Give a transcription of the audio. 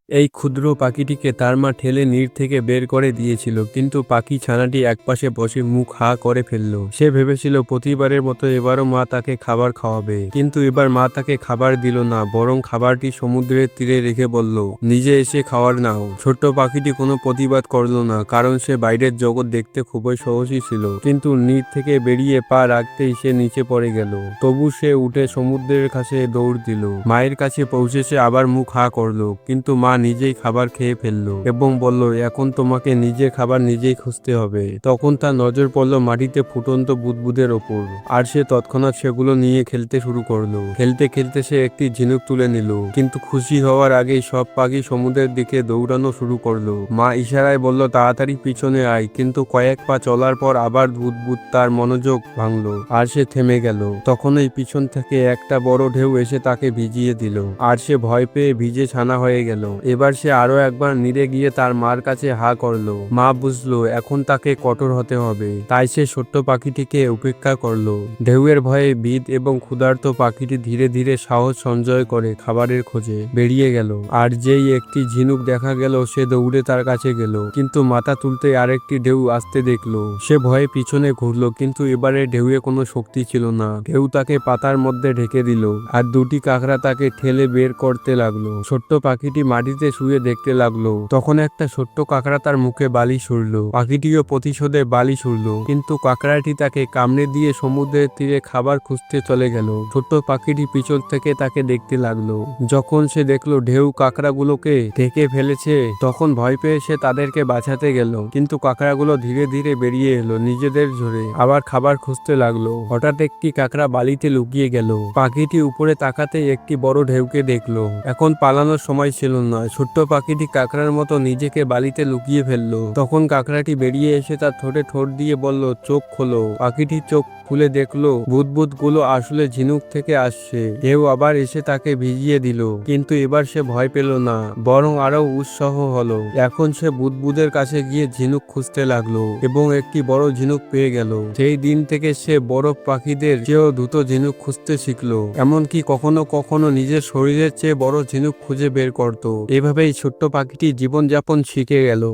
এই ক্ষুদ্র পাখিটিকে তার মা ঠেলে নীড় থেকে বের করে দিয়েছিল, কিন্তু পাখি ছানাটি একপাশে বসে মুখ হা করে ফেলল। সে ভেবেছিল প্রতিবারের মতো এবারও মা তাকে খাবার খাওয়াবে, কিন্তু এবার মা তাকে খাবার দিল না, বরং খাবারটি সমুদ্রের তীরে রেখে বলল, নিজে এসে খাবার নাও। ছোট্ট পাখিটি কোনো প্রতিবাদ করলো না, কারণ সে বাইরের জগৎ দেখতে খুবই সাহসী ছিল, কিন্তু নীড় থেকে বেরিয়ে পা রাখতেই সে নিচে পড়ে গেল। তবু সে উঠে সমুদ্রের কাছে দৌড় দিল। মায়ের কাছে পৌঁছে সে আবার মুখ হা করলো, কিন্তু মা নিজেই খাবার খেয়ে ফেললো এবং বলল, এখন তোমাকে নিজের খাবার নিজেই খুঁজতে হবে। তখন তার নজর পড়ল মাটিতে ফুটন্ত বুদবুদের ওপর, আর সে তৎক্ষণাৎ সেগুলো নিয়ে খেলতে শুরু করলো। খেলতে খেলতে সে একটি ঝিনুক তুলে নিল, কিন্তু খুশি হওয়ার আগেই সব পাখি সমুদ্রের দিকে দৌড়ানো শুরু করলো। মা ইশারায় বলল, তাড়াতাড়ি পিছনে আয়, কিন্তু কয়েক পা চলার পর আবার বুদবুদ তার মনোযোগ ভাঙলো, আর সে থেমে গেল। তখনই পিছন থেকে একটা বড় ঢেউ এসে তাকে ভিজিয়ে দিল, আর সে ভয় পেয়ে ভিজে ছানা হয়ে গেল। এবার সে আরো একবার নীড়ে গিয়ে তার মার কাছে হা করলো। মা বুঝলো এখন তাকে কঠোর হতে হবে, তাই সে ছোট্ট পাখিটিকে উপেক্ষা করলো। ঢেউয়ের ভয়ে ভীত এবং ক্ষুধার্ত পাখিটি ধীরে ধীরে সাহস সঞ্চয় করে খাবারের খোঁজে বেরিয়ে গেল। আর যেই একটি ঝিনুক দেখা গেল, সে দৌড়ে তার কাছে গেল, কিন্তু মাথা তুলতে আরেকটি ঢেউ আসতে দেখলো। সে ভয়ে পিছনে ঘুরলো, কিন্তু এবারে ঢেউয়ে কোনো শক্তি ছিল না। ঢেউ তাকে পাতার মধ্যে ঢেকে দিল, আর দুটি কাঁকড়া তাকে ঠেলে বের করতে লাগলো। ছোট্ট পাখিটি মাটিতে শুয়ে দেখতে লাগলো। তখন একটা ছোট্ট কাঁকড়া তার মুখে বালি ছুড়লো। পাখিটিও প্রতিশোধে বালি ছুড়লো, কিন্তু কাঁকড়াটি তাকে কামড়ে দিয়ে সমুদ্রের তীরে খাবার খুঁজতে চলে গেল। ছোট্ট পাখিটি পিছন থেকে তাকে দেখতে লাগলো। যখন সে দেখলো ঢেউ কাঁকড়াগুলোকে ঢেকে ফেলেছে, তখন ভয় পেয়ে সে তাদেরকে বাঁচাতে গেল, কিন্তু কাঁকড়াগুলো ধীরে ধীরে বেরিয়ে এলো নিজেদের ঝরে, আবার খাবার খুঁজতে লাগলো। হঠাৎ একটি কাঁকড়া বালিতে লুকিয়ে গেল। পাখিটি উপরে তাকাতেই একটি বড় ঢেউকে দেখলো। এখন পালানোর সময় ছিল না। ছোট্ট পাখিটি কাঁকড়ার মতো নিজেকে বালিতে লুকিয়ে ফেললো। তখন কাঁকড়াটি বেরিয়ে এসে তার ঠোঁটে ঠোঁট দিয়ে বলল, চোখ খোলো। পাখিটি চোখ খুলে দেখলো বুদবুদ গুলো আসলে ঝিনুক থেকে আসছে। ঢেউ আবার এসে তাকে ভিজিয়ে দিল, কিন্তু এবার সে ভয় পেল না, বরং আরো উৎসাহ হলো। এখন সে বুদবুদের কাছে গিয়ে ঝিনুক খুঁজতে লাগলো এবং একটি বড় ঝিনুক পেয়ে গেল। সেই দিন থেকে সে বড় পাখিদের চেয়েও দ্রুত ঝিনুক খুঁজতে শিখলো, এমনকি কখনো কখনো নিজের শরীরের চেয়ে বড় ঝিনুক খুঁজে বের করত। এভাবেই ছোট্ট পাখিটি জীবনযাপন শিখে গেল।